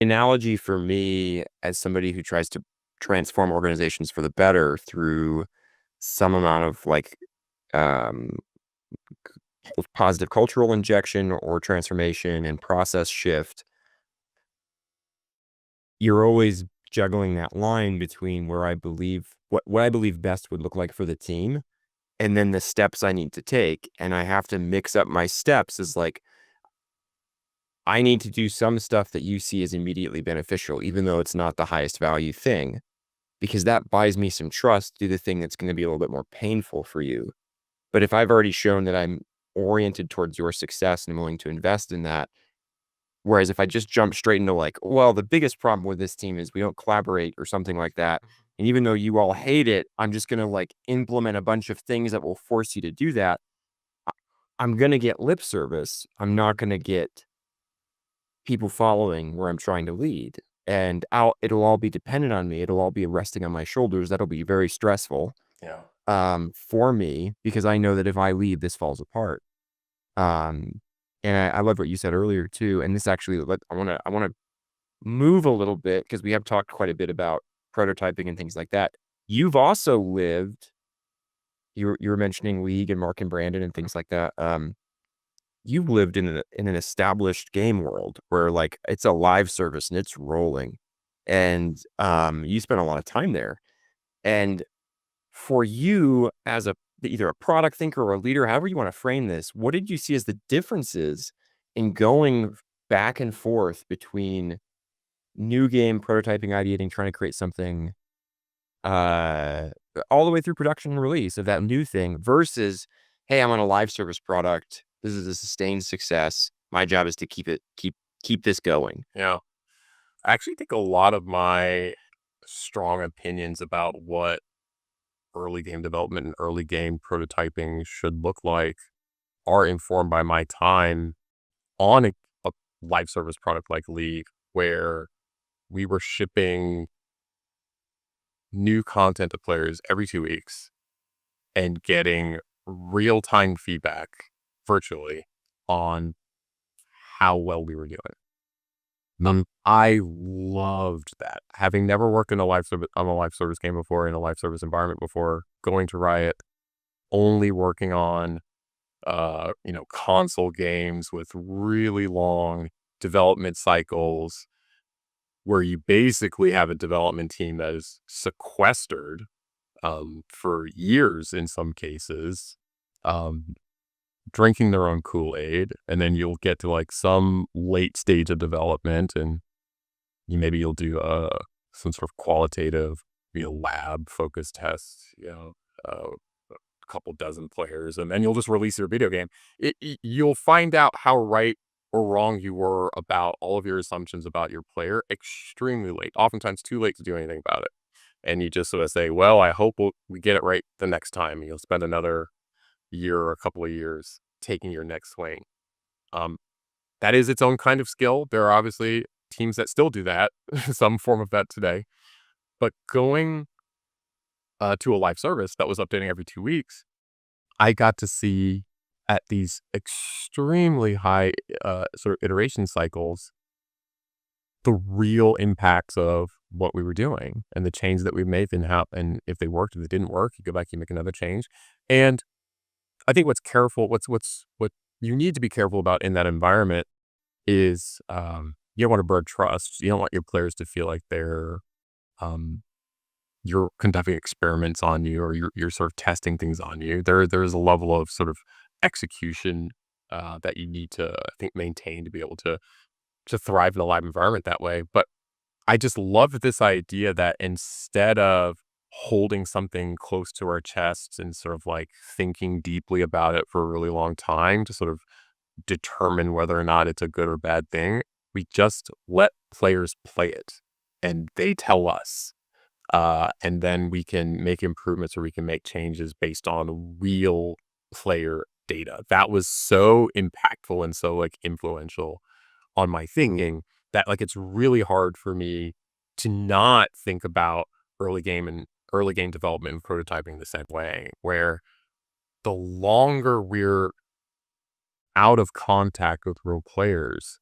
analogy for me as somebody who tries to transform organizations for the better through some amount of like um, positive cultural injection or transformation and process shift, you're always juggling that line between where I believe what I believe best would look like for the team and then the steps I need to take. And I have to mix up my steps as like, I need to do some stuff that you see as immediately beneficial, even though it's not the highest value thing, because that buys me some trust to do the thing that's going to be a little bit more painful for you. But if I've already shown that I'm oriented towards your success and I'm willing to invest in that, whereas if I just jump straight into like, well, the biggest problem with this team is we don't collaborate or something like that. And even though you all hate it, I'm just going to like implement a bunch of things that will force you to do that. I- I'm going to get lip service. I'm not going to get people following where I'm trying to lead. And it'll all be dependent on me. It'll all be resting on my shoulders. That'll be very stressful Yeah. for me because I know that if I leave, this falls apart. Um, and I love what you said earlier too. And this actually, I want to move a little bit because we have talked quite a bit about prototyping and things like that. You've also lived. You were mentioning League and Mark and Brandon and things like that. You've lived in an established game world where like it's a live service and it's rolling, and you spent a lot of time there. And for you as either a product thinker or a leader, however you want to frame this, what did you see as the differences in going back and forth between new game prototyping, ideating, trying to create something, uh, all the way through production and release of that new thing versus, hey, I'm on a live service product. This is a sustained success. My job is to keep this going. Yeah. I actually think a lot of my strong opinions about what early game development and early game prototyping should look like are informed by my time on a live service product like League, where we were shipping new content to players every 2 weeks and getting real-time feedback virtually on how well we were doing. I loved that. Having never worked in a live service game before, in a live service environment before, going to Riot, only working on console games with really long development cycles where you basically have a development team that is sequestered for years in some cases, um, drinking their own Kool-Aid, and then you'll get to like some late stage of development, and you'll do some sort of qualitative, lab focused tests, a couple dozen players, and then you'll just release your video game. You'll find out how right or wrong you were about all of your assumptions about your player extremely late, oftentimes too late to do anything about it. And you just sort of say, well, I hope we get it right the next time. And you'll spend another year or a couple of years taking your next swing. Um, that is its own kind of skill. There are obviously teams that still do that, some form of that today. But going to a live service that was updating every 2 weeks, I got to see at these extremely high sort of iteration cycles the real impacts of what we were doing and the change that we made and if they worked, if they didn't work, you go back, you make another change. And I think what you need to be careful about in that environment is you don't want to burn trust. You don't want your players to feel like um, you're conducting experiments on you, or you're sort of testing things on you. There's a level of sort of execution that you need to, I think, maintain to be able to thrive in a live environment that way. But I just love this idea that instead of holding something close to our chests and sort of like thinking deeply about it for a really long time to sort of determine whether or not it's a good or bad thing, we just let players play it and they tell us. And then we can make improvements or we can make changes based on real player data. That was so impactful and so like influential on my thinking that like it's really hard for me to not think about early game development and prototyping the same way, where the longer we're out of contact with real players,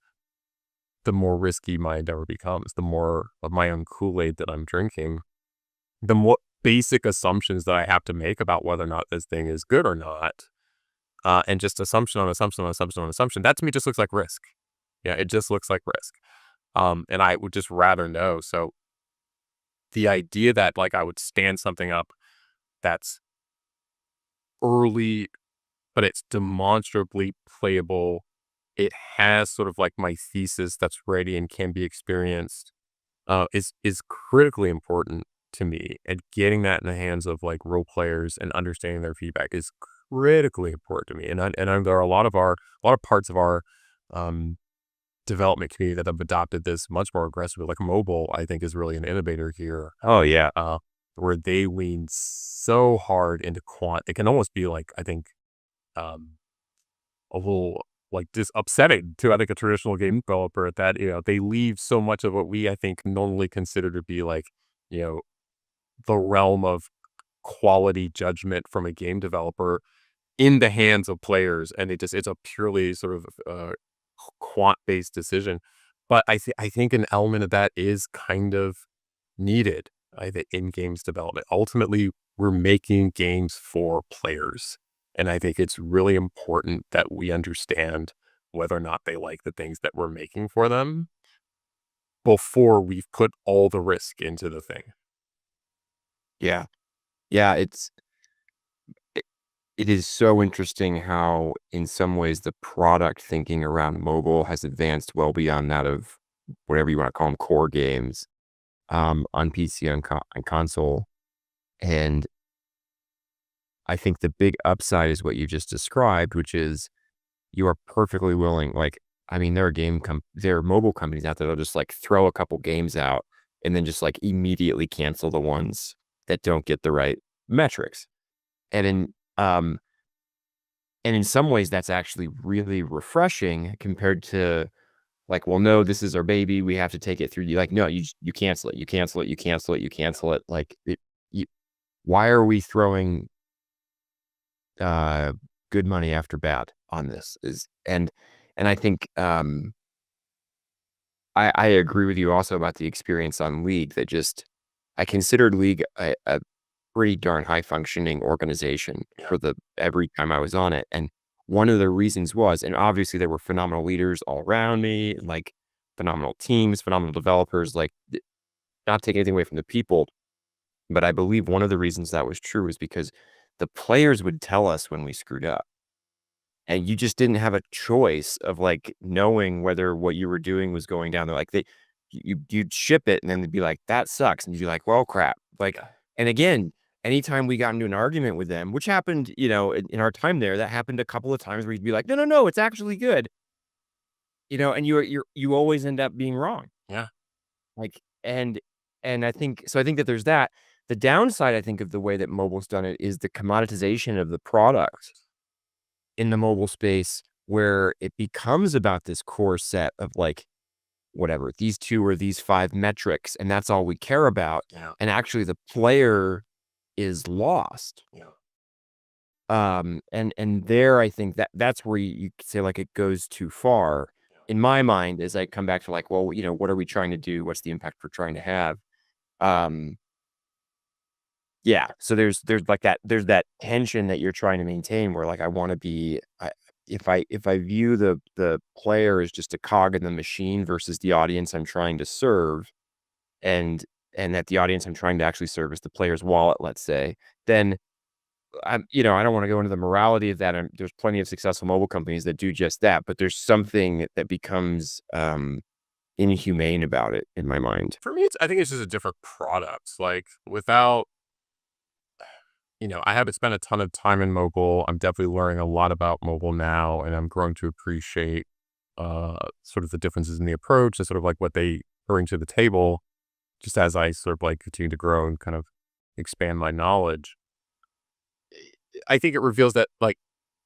the more risky my endeavor becomes, the more of my own Kool-Aid that I'm drinking, the more basic assumptions that I have to make about whether or not this thing is good or not. And just assumption on assumption on assumption on assumption, that to me just looks like risk. Yeah, it just looks like risk. And I would just rather know. So the idea that like I would stand something up that's early, but it's demonstrably playable. It has sort of like my thesis that's ready and can be experienced, is critically important to me. And getting that in the hands of like role players and understanding their feedback is critically important to me. There are a lot of parts of our um, development community that have adopted this much more aggressively. Like mobile, I think is really an innovator here, Oh, yeah. where they lean so hard into quant. It can almost be like I think um, a little like just upsetting to I think a traditional game developer at that, they leave so much of what we I think normally consider to be like, you know, the realm of quality judgment from a game developer in the hands of players, and it's a purely sort of quant based decision. But I think an element of that is kind of needed, I think, in games development. Ultimately, we're making games for players. And I think it's really important that we understand whether or not they like the things that we're making for them before we've put all the risk into the thing. Yeah. Yeah, it it is so interesting how, in some ways, the product thinking around mobile has advanced well beyond that of whatever you wanna call them, core games, on PC, on console, and I think the big upside is what you just described, which is you are perfectly willing like, I mean, there are mobile companies out there that'll just, like, throw a couple games out and then just, like, immediately cancel the ones that don't get the right metrics, and um in some ways, that's actually really refreshing compared to, like, "Well, no, this is our baby, we have to take it through." You like, no, you cancel it, you cancel it, you cancel it, you cancel it, like, you why are we throwing, uh, good money after bad on this is and I think, I agree with you also about the experience on League that just I considered League a pretty darn high functioning organization Yeah. for the every time I was on it, and one of the reasons was and obviously there were phenomenal leaders all around me, like, phenomenal teams, phenomenal developers, like, not taking anything away from the people, but I believe one of the reasons that was true is because the players would tell us when we screwed up. And you just didn't have a choice of, like, knowing whether what you were doing was going down. They're like, you'd ship it, and then they'd be like, "That sucks," and you'd be like, "Well, crap." Like Yeah. and again, anytime we got into an argument with them, which happened, in our time there, that happened a couple of times where you'd be like, "No, no, no, it's actually good." And you always end up being wrong. Yeah. Like, I think that there's that. The downside, I think, of the way that mobile's done it is the commoditization of the product in the mobile space where it becomes about this core set of like, whatever, these 2 or these 5 metrics, and that's all we care about, Yeah. and actually the player is lost. Yeah. And there, I think that's where you could say, like, it goes too far. In my mind, as I come back to, like, well, what are we trying to do? What's the impact we're trying to have? Um Yeah, so there's that tension that you're trying to maintain where, like, I wanna be if I view the player as just a cog in the machine versus the audience I'm trying to serve, and that the audience I'm trying to actually serve is the player's wallet, let's say, then I don't wanna go into the morality of that, there's plenty of successful mobile companies that do just that, but there's something that becomes, inhumane about it in my mind. For me, I think it's just a different product. Like without, I haven't spent a ton of time in mobile. I'm definitely learning a lot about mobile now, and I'm growing to appreciate sort of the differences in the approach and sort of like what they bring to the table. Just as I sort of like continue to grow and kind of expand my knowledge, I think it reveals that like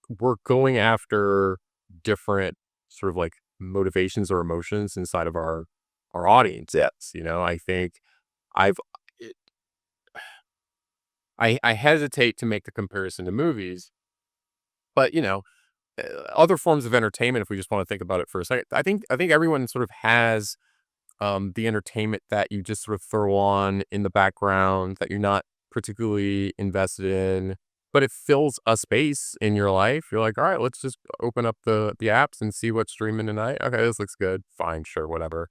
we're going after different sort of like motivations or emotions inside of our audience. Yes, I think I've I hesitate to make the comparison to movies, but other forms of entertainment, if we just want to think about it for a second, I think everyone sort of has the entertainment that you just sort of throw on in the background that you're not particularly invested in, but it fills a space in your life. You're like, all right, let's just open up the apps and see what's streaming tonight. Okay, this looks good. Fine, sure, whatever.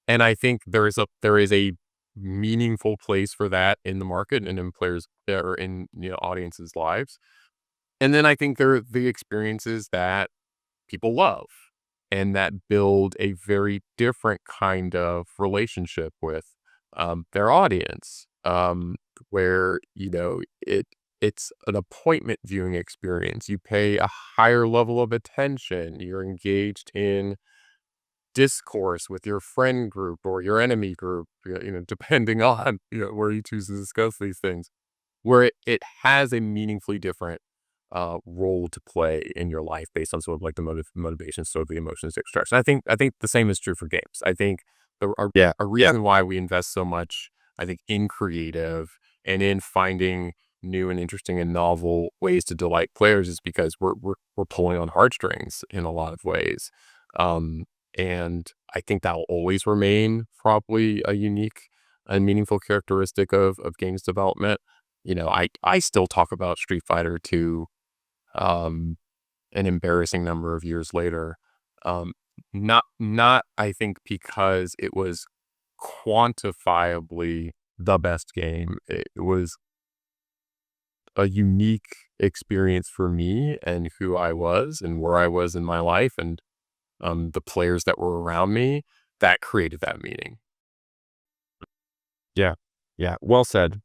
And I think there is a meaningful place for that in the market and in players or in audiences' lives. And then I think there are the experiences that people love and that build a very different kind of relationship with their audience, where it's an appointment viewing experience. You pay a higher level of attention. You're engaged in discourse with your friend group or your enemy group, depending on where you choose to discuss these things, where it has a meaningfully different role to play in your life based on sort of like the motivation, sort of the emotions it extracts. And I think the same is true for games. I think Yeah. a Yeah. reason why we invest so much, I think, in creative and in finding new and interesting and novel ways to delight players is because we're pulling on heartstrings in a lot of ways. Um, and I think that will always remain probably a unique and meaningful characteristic of games development. I still talk about Street Fighter 2 um, an embarrassing number of years later. Um, not I think because it was quantifiably the best game. It was a unique experience for me and who I was and where I was in my life and the players that were around me that created that meaning. Yeah. Yeah. Well said.